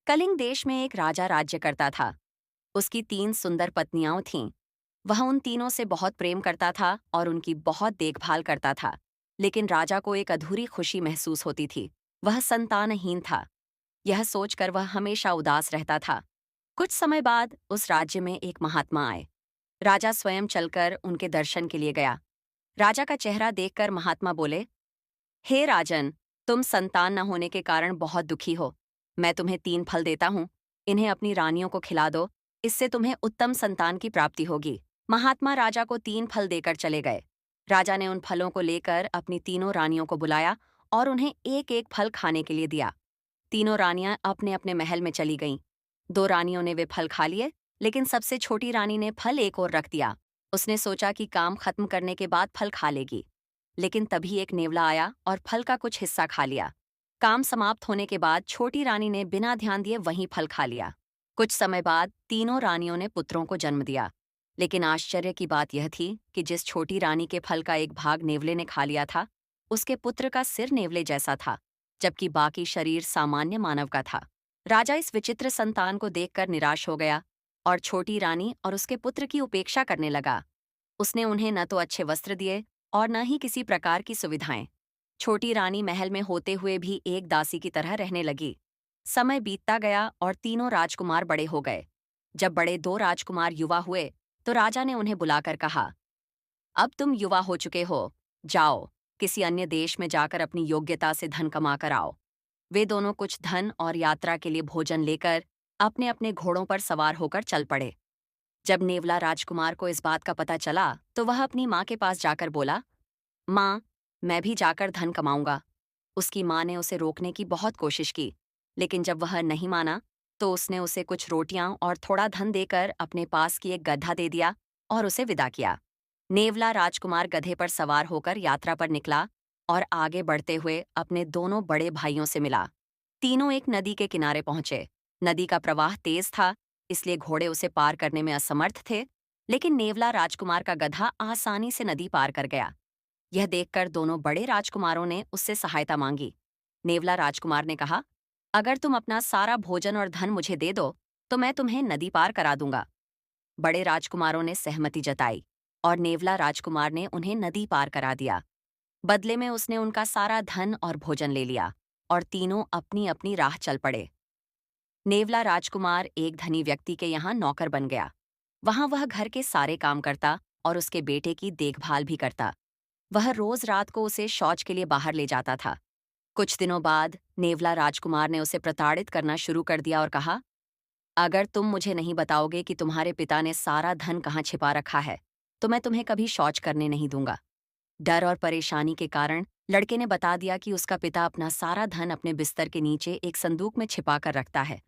कलिंग देश में एक राजा राज्य करता था। उसकी 3 सुंदर पत्नियां थीं। वह उन तीनों से बहुत प्रेम करता था और उनकी बहुत देखभाल करता था। लेकिन राजा को एक अधूरी खुशी महसूस होती थी। वह संतानहीन था। यह सोचकर वह हमेशा उदास रहता था। कुछ समय बाद उस राज्य में एक महात्मा आए। राजा स्वयं चलकर उनके दर्शन के लिए गया। राजा का चेहरा देखकर महात्मा बोले, हे राजन, तुम संतान न होने के कारण बहुत दुखी हो। मैं तुम्हें 3 फल देता हूँ। इन्हें अपनी रानियों को खिला दो। इससे तुम्हें उत्तम संतान की प्राप्ति होगी। महात्मा राजा को 3 फल देकर चले गए। राजा ने उन फलों को लेकर अपनी तीनों रानियों को बुलाया और उन्हें एक एक फल खाने के लिए दिया। तीनों रानियां अपने अपने महल में चली गईं। 2 रानियों ने वे फल खा लिए, लेकिन सबसे छोटी रानी ने फल एक ओर रख दिया। उसने सोचा कि काम खत्म करने के बाद फल खा लेगी। लेकिन तभी एक नेवला आया और फल का कुछ हिस्सा खा लिया। काम समाप्त होने के बाद छोटी रानी ने बिना ध्यान दिए वहीं फल खा लिया। कुछ समय बाद तीनों रानियों ने पुत्रों को जन्म दिया। लेकिन आश्चर्य की बात यह थी कि जिस छोटी रानी के फल का एक भाग नेवले ने खा लिया था, उसके पुत्र का सिर नेवले जैसा था, जबकि बाकी शरीर सामान्य मानव का था। राजा इस विचित्र संतान को देखकर निराश हो गया और छोटी रानी और उसके पुत्र की उपेक्षा करने लगा। उसने उन्हें न तो अच्छे वस्त्र दिए और न ही किसी प्रकार की सुविधाएं। छोटी रानी महल में होते हुए भी एक दासी की तरह रहने लगी। समय बीतता गया और तीनों राजकुमार बड़े हो गए। जब बड़े 2 राजकुमार युवा हुए तो राजा ने उन्हें बुलाकर कहा, अब तुम युवा हो चुके हो। जाओ, किसी अन्य देश में जाकर अपनी योग्यता से धन कमा कर आओ। वे दोनों कुछ धन और यात्रा के लिए भोजन लेकर अपने अपने घोड़ों पर सवार होकर चल पड़े। जब नेवला राजकुमार को इस बात का पता चला तो वह अपनी माँ के पास जाकर बोला, माँ, मैं भी जाकर धन कमाऊंगा। उसकी माँ ने उसे रोकने की बहुत कोशिश की, लेकिन जब वह नहीं माना तो उसने उसे कुछ रोटियां और थोड़ा धन देकर अपने पास की एक गधा दे दिया और उसे विदा किया। नेवला राजकुमार गधे पर सवार होकर यात्रा पर निकला और आगे बढ़ते हुए अपने दोनों बड़े भाइयों से मिला। तीनों एक नदी के किनारे पहुंचे। नदी का प्रवाह तेज था, इसलिए घोड़े उसे पार करने में असमर्थ थे, लेकिन नेवला राजकुमार का गधा आसानी से नदी पार कर गया। यह देखकर दोनों बड़े राजकुमारों ने उससे सहायता मांगी। नेवला राजकुमार ने कहा, अगर तुम अपना सारा भोजन और धन मुझे दे दो तो मैं तुम्हें नदी पार करा दूंगा। बड़े राजकुमारों ने सहमति जताई और नेवला राजकुमार ने उन्हें नदी पार करा दिया। बदले में उसने उनका सारा धन और भोजन ले लिया और तीनों अपनी अपनी राह चल पड़े। नेवला राजकुमार एक धनी व्यक्ति के यहाँ नौकर बन गया। वहां वह घर के सारे काम करता और उसके बेटे की देखभाल भी करता। वह रोज रात को उसे शौच के लिए बाहर ले जाता था। कुछ दिनों बाद नेवला राजकुमार ने उसे प्रताड़ित करना शुरू कर दिया और कहा, अगर तुम मुझे नहीं बताओगे कि तुम्हारे पिता ने सारा धन कहाँ छिपा रखा है, तो मैं तुम्हें कभी शौच करने नहीं दूंगा। डर और परेशानी के कारण लड़के ने बता दिया कि उसका पिता अपना सारा धन अपने बिस्तर के नीचे एक संदूक में छिपा कर रखता है।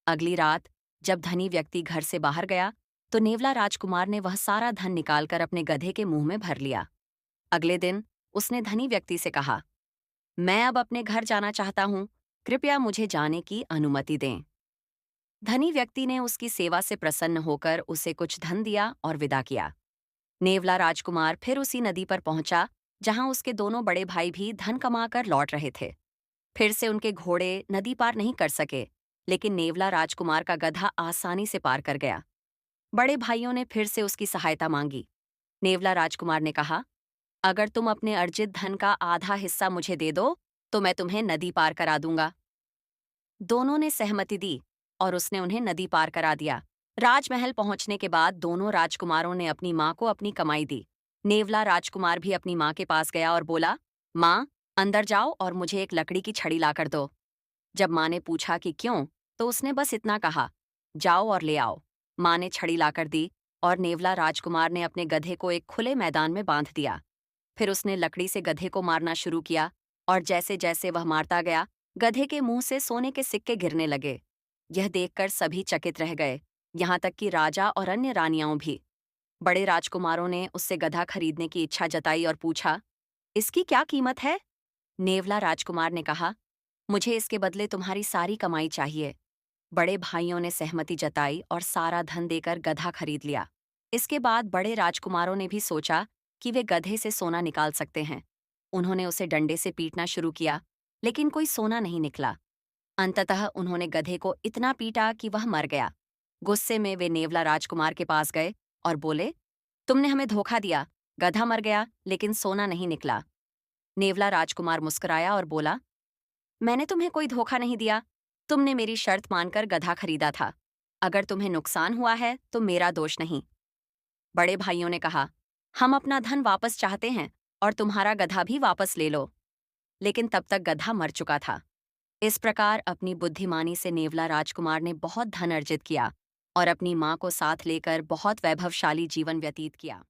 अगली रात जब धनी व्यक्ति घर से बाहर गया तो नेवला राजकुमार ने वह सारा धन निकालकर अपने गधे के मुंह में भर लिया। अगले दिन उसने धनी व्यक्ति से कहा, मैं अब अपने घर जाना चाहता हूँ, कृपया मुझे जाने की अनुमति दें। धनी व्यक्ति ने उसकी सेवा से प्रसन्न होकर उसे कुछ धन दिया और विदा किया। नेवला राजकुमार फिर उसी नदी पर पहुंचा जहां उसके दोनों बड़े भाई भी धन कमाकर लौट रहे थे। फिर से उनके घोड़े नदी पार नहीं कर सके, लेकिन नेवला राजकुमार का गधा आसानी से पार कर गया। बड़े भाइयों ने फिर से उसकी सहायता मांगी। नेवला राजकुमार ने कहा, अगर तुम अपने अर्जित धन का आधा हिस्सा मुझे दे दो तो मैं तुम्हें नदी पार करा दूंगा। दोनों ने सहमति दी और उसने उन्हें नदी पार करा दिया। राजमहल पहुंचने के बाद दोनों राजकुमारों ने अपनी माँ को अपनी कमाई दी। नेवला राजकुमार भी अपनी माँ के पास गया और बोला, माँ, अंदर जाओ और मुझे एक लकड़ी की छड़ी लाकर दो। जब माँ ने पूछा कि क्यों, तो उसने बस इतना कहा, जाओ और ले आओ। माँ ने छड़ी लाकर दी और नेवला राजकुमार ने अपने गधे को एक खुले मैदान में बांध दिया। फिर उसने लकड़ी से गधे को मारना शुरू किया और जैसे जैसे वह मारता गया, गधे के मुंह से सोने के सिक्के गिरने लगे। यह देखकर सभी चकित रह गए, यहाँ तक कि राजा और अन्य रानियां भी। बड़े राजकुमारों ने उससे गधा खरीदने की इच्छा जताई और पूछा, इसकी क्या कीमत है? नेवला राजकुमार ने कहा, मुझे इसके बदले तुम्हारी सारी कमाई चाहिए। बड़े भाइयों ने सहमति जताई और सारा धन देकर गधा खरीद लिया। इसके बाद बड़े राजकुमारों ने भी सोचा कि वे गधे से सोना निकाल सकते हैं। उन्होंने उसे डंडे से पीटना शुरू किया, लेकिन कोई सोना नहीं निकला। अंततः उन्होंने गधे को इतना पीटा कि वह मर गया। गुस्से में वे नेवला राजकुमार के पास गए और बोले, तुमने हमें धोखा दिया। गधा मर गया लेकिन सोना नहीं निकला। नेवला राजकुमार मुस्कुराया और बोला, मैंने तुम्हें कोई धोखा नहीं दिया। तुमने मेरी शर्त मानकर गधा खरीदा था। अगर तुम्हें नुकसान हुआ है तो मेरा दोष नहीं। बड़े भाइयों ने कहा, हम अपना धन वापस चाहते हैं और तुम्हारा गधा भी वापस ले लो। लेकिन तब तक गधा मर चुका था। इस प्रकार अपनी बुद्धिमानी से नेवला राजकुमार ने बहुत धन अर्जित किया और अपनी माँ को साथ लेकर बहुत वैभवशाली जीवन व्यतीत किया।